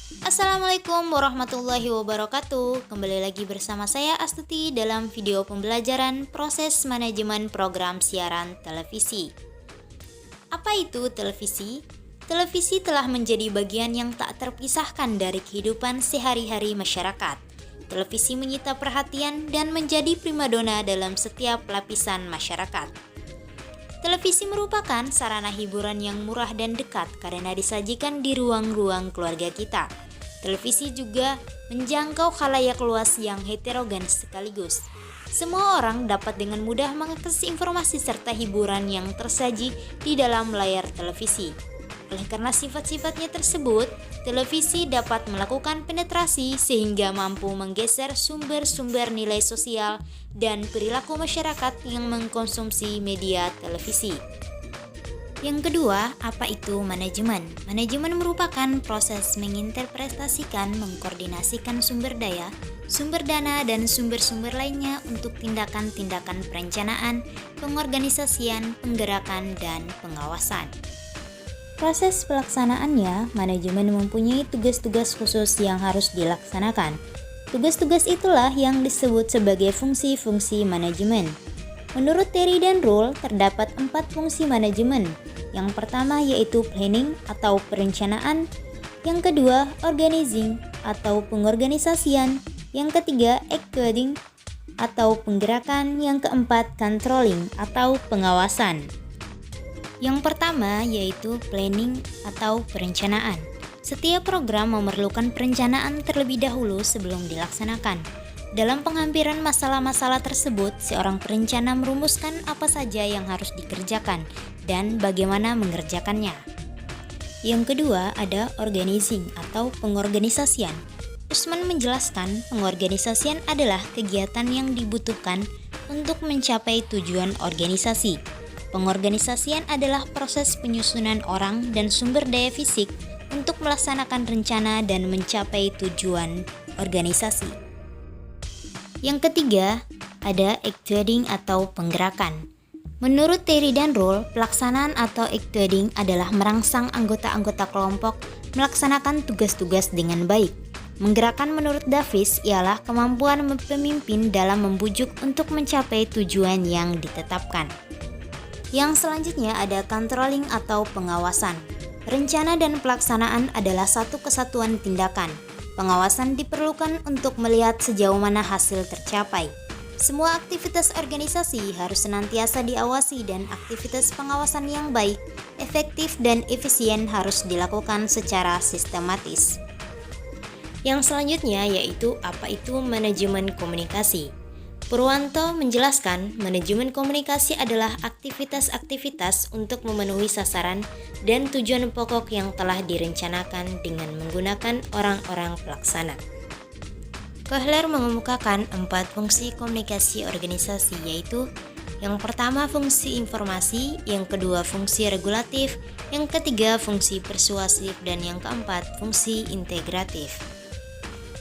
Assalamualaikum warahmatullahi wabarakatuh. Kembali lagi bersama saya Astuti dalam video pembelajaran proses manajemen program siaran televisi. Apa itu televisi? Televisi telah menjadi bagian yang tak terpisahkan dari kehidupan sehari-hari masyarakat. Televisi menyita perhatian dan menjadi primadona dalam setiap lapisan masyarakat. Televisi merupakan sarana hiburan yang murah dan dekat karena disajikan di ruang-ruang keluarga kita. Televisi juga menjangkau khalayak luas yang heterogen sekaligus. Semua orang dapat dengan mudah mengakses informasi serta hiburan yang tersaji di dalam layar televisi. Oleh karena sifat-sifatnya tersebut, televisi dapat melakukan penetrasi sehingga mampu menggeser sumber-sumber nilai sosial dan perilaku masyarakat yang mengkonsumsi media televisi. Yang kedua, apa itu manajemen? Manajemen merupakan proses menginterpretasikan, mengkoordinasikan sumber daya, sumber dana, dan sumber-sumber lainnya untuk tindakan-tindakan perencanaan, pengorganisasian, penggerakan, dan pengawasan. Proses pelaksanaannya, manajemen mempunyai tugas-tugas khusus yang harus dilaksanakan. Tugas-tugas itulah yang disebut sebagai fungsi-fungsi manajemen. Menurut Terry dan Rule, terdapat 4 fungsi manajemen. Yang pertama yaitu planning atau perencanaan, yang kedua organizing atau pengorganisasian, yang ketiga executing atau penggerakan, yang keempat controlling atau pengawasan. Yang pertama yaitu planning atau perencanaan. Setiap program memerlukan perencanaan terlebih dahulu sebelum dilaksanakan. Dalam penghampiran masalah-masalah tersebut, seorang perencana merumuskan apa saja yang harus dikerjakan dan bagaimana mengerjakannya. Yang kedua ada organizing atau pengorganisasian. Usman menjelaskan pengorganisasian adalah kegiatan yang dibutuhkan untuk mencapai tujuan organisasi. Pengorganisasian adalah proses penyusunan orang dan sumber daya fisik untuk melaksanakan rencana dan mencapai tujuan organisasi. Yang ketiga, ada executing atau penggerakan. Menurut Terry dan Rule, pelaksanaan atau executing adalah merangsang anggota-anggota kelompok melaksanakan tugas-tugas dengan baik. Menggerakkan menurut Davis ialah kemampuan pemimpin dalam membujuk untuk mencapai tujuan yang ditetapkan. Yang selanjutnya ada controlling atau pengawasan. Rencana dan pelaksanaan adalah satu kesatuan tindakan. Pengawasan diperlukan untuk melihat sejauh mana hasil tercapai. Semua aktivitas organisasi harus senantiasa diawasi dan aktivitas pengawasan yang baik, efektif dan efisien harus dilakukan secara sistematis. Yang selanjutnya yaitu apa itu manajemen komunikasi. Purwanto menjelaskan manajemen komunikasi adalah aktivitas-aktivitas untuk memenuhi sasaran dan tujuan pokok yang telah direncanakan dengan menggunakan orang-orang pelaksana. Kohler mengemukakan 4 fungsi komunikasi organisasi yaitu yang pertama fungsi informasi, yang kedua fungsi regulatif, yang ketiga fungsi persuasif, dan yang keempat fungsi integratif.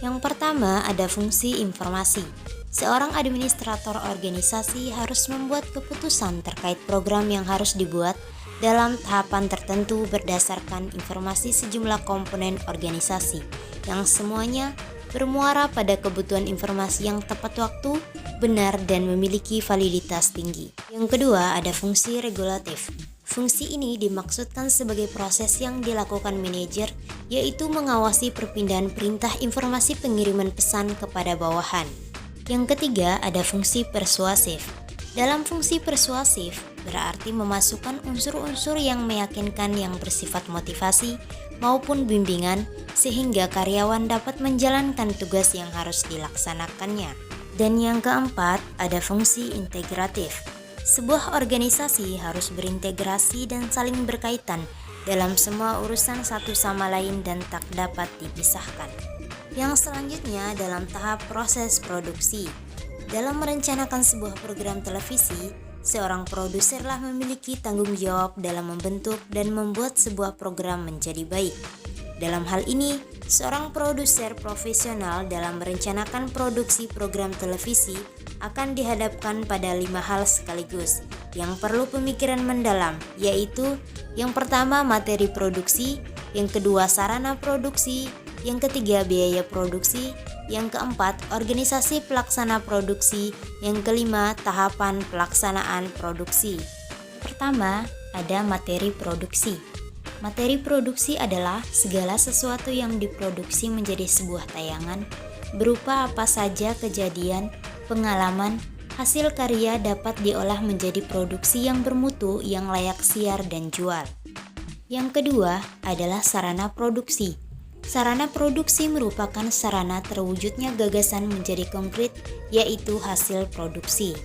Yang pertama ada fungsi informasi. Seorang administrator organisasi harus membuat keputusan terkait program yang harus dibuat dalam tahapan tertentu berdasarkan informasi sejumlah komponen organisasi yang semuanya bermuara pada kebutuhan informasi yang tepat waktu, benar, dan memiliki validitas tinggi. Yang kedua ada fungsi regulatif. Fungsi ini dimaksudkan sebagai proses yang dilakukan manajer, yaitu mengawasi perpindahan perintah informasi pengiriman pesan kepada bawahan. Yang ketiga ada fungsi persuasif. Dalam fungsi persuasif berarti memasukkan unsur-unsur yang meyakinkan yang bersifat motivasi maupun bimbingan sehingga karyawan dapat menjalankan tugas yang harus dilaksanakannya. Dan yang keempat ada fungsi integratif. Sebuah organisasi harus berintegrasi dan saling berkaitan dalam semua urusan satu sama lain dan tak dapat dipisahkan. Yang selanjutnya dalam tahap proses produksi. Dalam merencanakan sebuah program televisi, seorang produserlah memiliki tanggung jawab dalam membentuk dan membuat sebuah program menjadi baik. Dalam hal ini, seorang produser profesional dalam merencanakan produksi program televisi akan dihadapkan pada 5 hal sekaligus yang perlu pemikiran mendalam, yaitu yang pertama materi produksi, yang kedua sarana produksi, Yang ketiga, biaya produksi. Yang keempat, organisasi pelaksana produksi. Yang kelima, tahapan pelaksanaan produksi. Pertama, ada materi produksi. Materi produksi adalah segala sesuatu yang diproduksi menjadi sebuah tayangan, berupa apa saja kejadian, pengalaman, hasil karya dapat diolah menjadi produksi yang bermutu yang layak siar dan jual. Yang kedua adalah sarana produksi. Sarana produksi merupakan sarana terwujudnya gagasan menjadi konkret, yaitu hasil produksi.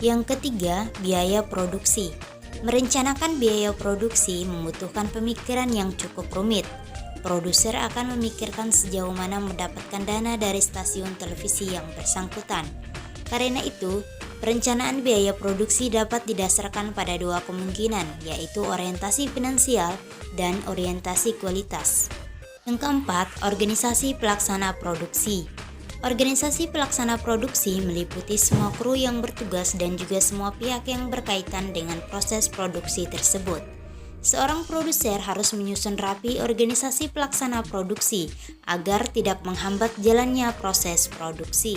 Yang ketiga, biaya produksi. Merencanakan biaya produksi membutuhkan pemikiran yang cukup rumit. Produser akan memikirkan sejauh mana mendapatkan dana dari stasiun televisi yang bersangkutan. Karena itu, perencanaan biaya produksi dapat didasarkan pada dua kemungkinan, yaitu orientasi finansial dan orientasi kualitas. Yang keempat, organisasi pelaksana produksi. Organisasi pelaksana produksi meliputi semua kru yang bertugas dan juga semua pihak yang berkaitan dengan proses produksi tersebut. Seorang produser harus menyusun rapi organisasi pelaksana produksi agar tidak menghambat jalannya proses produksi.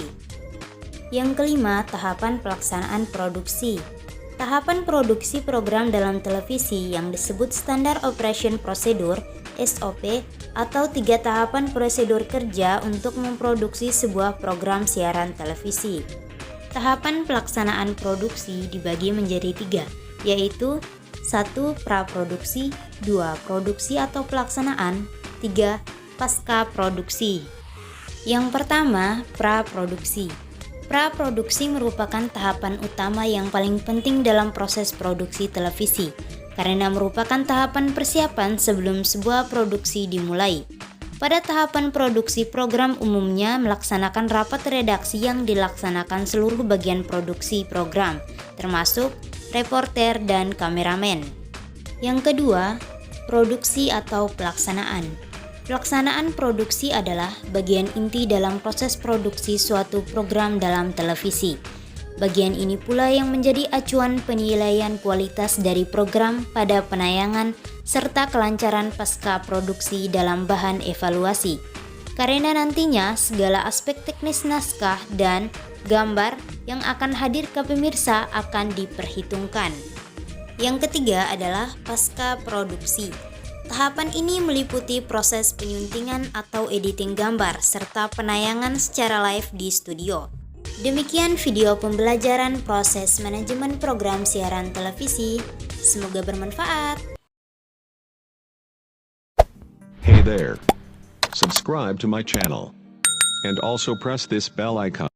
Yang kelima, tahapan pelaksanaan produksi. Tahapan produksi program dalam televisi yang disebut Standard Operation Procedure (SOP) atau 3 tahapan prosedur kerja untuk memproduksi sebuah program siaran televisi. Tahapan pelaksanaan produksi dibagi menjadi 3, yaitu 1. Praproduksi, 2. Produksi atau pelaksanaan, 3. Pasca produksi. Yang pertama, praproduksi. Praproduksi merupakan tahapan utama yang paling penting dalam proses produksi televisi, karena merupakan tahapan persiapan sebelum sebuah produksi dimulai. Pada tahapan produksi program umumnya melaksanakan rapat redaksi yang dilaksanakan seluruh bagian produksi program, termasuk reporter dan kameramen. Yang kedua, produksi atau pelaksanaan. Pelaksanaan produksi adalah bagian inti dalam proses produksi suatu program dalam televisi. Bagian ini pula yang menjadi acuan penilaian kualitas dari program pada penayangan serta kelancaran pasca produksi dalam bahan evaluasi. Karena nantinya segala aspek teknis naskah dan gambar yang akan hadir ke pemirsa akan diperhitungkan. Yang ketiga adalah pasca produksi. Tahapan ini meliputi proses penyuntingan atau editing gambar serta penayangan secara live di studio. Demikian video pembelajaran proses manajemen program siaran televisi. Semoga bermanfaat. Hey there. Subscribe to my channel. And also press this bell icon.